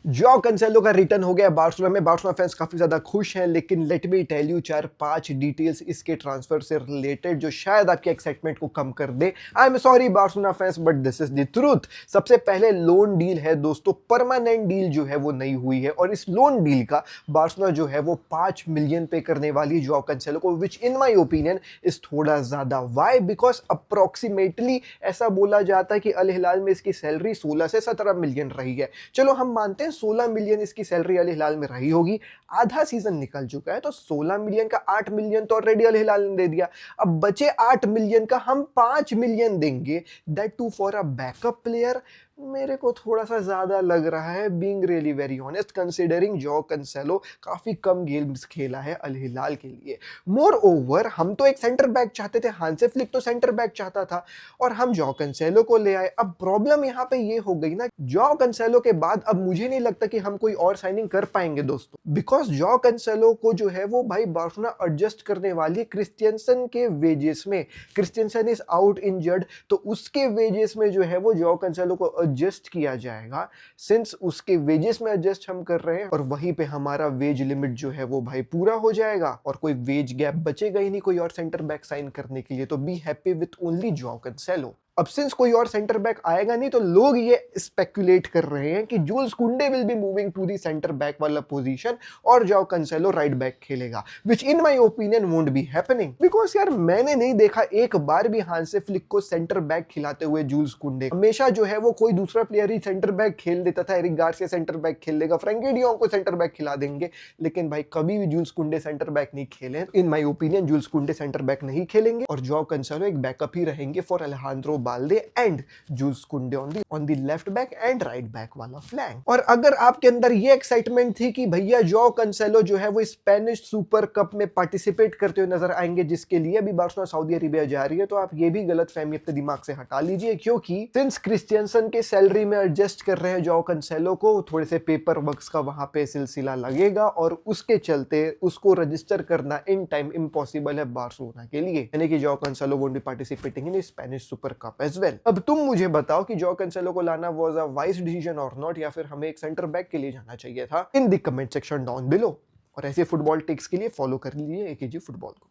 Jaw Cancelo का return हो गया बार्सिलोना में। बार्सिलोना फैंस काफी ज्यादा खुश हैं, लेकिन let me tell you 4-5 details इसके ट्रांसफर से रिलेटेड जो शायद आपके एक्साइटमेंट को कम कर दे। I am sorry Barcelona fans, but this is the truth. सबसे पहले लोन डील है दोस्तों, परमानेंट डील जो है वो नहीं हुई है, और इस लोन डील का बार्सिलोना जो है वो 5 मिलियन पे करने वाली जॉ कैंसेलो को, विच इन माई ओपिनियन इज थोड़ा ज्यादा। वाई? बिकॉज अप्रोक्सीमेटली ऐसा बोला जाता है कि अल हिलाल में इसकी सैलरी 16 से 17 मिलियन रही है। चलो हम मानते हैं 16 मिलियन इसकी सैलरी अल हिलाल में रही होगी। आधा सीजन निकल चुका है, तो 16 मिलियन का 8 मिलियन तो ऑलरेडी अल हिलाल ने दे दिया। अब बचे 8 मिलियन का हम 5 मिलियन देंगे, that too for a backup player. मेरे को थोड़ा सा ज्यादा लग रहा है, being really very honest, considering Joao Cancelo काफी कम गेम्स खेला है अल हिलाल के लिए। मोर ओवर हम तो एक सेंटर बैक चाहते थे, हांसे फ्लिक तो सेंटर बैक चाहता था, और हम जॉ कैंसेलो को ले आए। अब प्रॉब्लम यहाँ पे ये हो गई ना, जॉ कैंसेलो के बाद अब मुझे नहीं लगता कि हम कोई और साइनिंग कर पाएंगे दोस्तों, बिकॉज जॉ कैंसेलो को जो है वो भाई बार्सिलोना एडजस्ट करने वाली क्रिस्टियनसन के वेजेस में। क्रिस्टियनसन इज आउट इंजर्ड, तो उसके वेजेस में जो है वो जॉ कैंसेलो को एडजस्ट किया जाएगा। सिंस उसके वेजेस में एडजस्ट हम कर रहे हैं, और वहीं पे हमारा वेज लिमिट जो है वो भाई पूरा हो जाएगा, और कोई वेज गैप बचेगा ही नहीं कोई और सेंटर बैक साइन करने के लिए। तो be happy with only jaw Cancelo. अब सिंस कोई और सेंटर बैक आएगा नहीं, तो लोग ये स्पेकुलेट कर रहे हैं कि Jules Kounde will be moving to the centre back वाला पोजीशन, और जॉ कैंसेलो राइट बैक खेलेगा, which in my opinion won't be happening. Because यार मैंने नहीं देखा एक बार भी हांसे फ्लिक को सेंटर बैक खिलाते हुए जूल्स कुंडे। हमेशा जो है वो कोई दूसरा प्लेयर ही सेंटर बैक खेल देता था। एरिक गार्सिया सेंटर बैक खेल लेगा, फ्रैंकी डी जॉन्ग को सेंटर बैक खिला देंगे, लेकिन भाई कभी भी जूल्स कुंडे सेंटर बैक नहीं खेले। इन माय ओपिनियन जूल्स कुंडे सेंटर बैक नहीं खेलेंगे, और जॉ कैंसेलो एक बैकअप ही रहेंगे फॉर अलेहांद्रो बाल्दे एंड जूल्स कुंडे on the left back and right back वाला फ्लैंक। और अगर आपके अंदर ये एक्साइटमेंट थी कि भैया जॉ कैंसेलो जो है वो स्पेनिश सुपर कप में पार्टिसिपेट करते हुए नजर आएंगे, जिसके लिए भी बार्सिलोना सऊदी अरेबिया जा रही है, तो आप ये भी गलतफहमी अपने दिमाग से हटा लीजिए, क्योंकि सिंस क्रिस्टियनसन के सैलरी में एडजस्ट कर रहे हैं जॉ कैंसेलो को, थोड़े से पेपर वर्क्स का वहां पे सिलसिला लगेगा, और उसके चलते उसको रजिस्टर करना इन टाइम इम्पॉसिबल है बार्सिलोना के लिए, यानी कि Joao Cancelo won't be participating in Spanish super cup as well. अब तुम मुझे बताओ कि जॉ कैंसेलो को लाना वाज अ वाइज डिसीजन और नॉट, या फिर हमें एक सेंटर बैक के लिए जाना चाहिए था, in the comment section down below. और ऐसे फुटबॉल टिक्स के लिए फॉलो कर लीजिए एकेजी फुटबॉल को।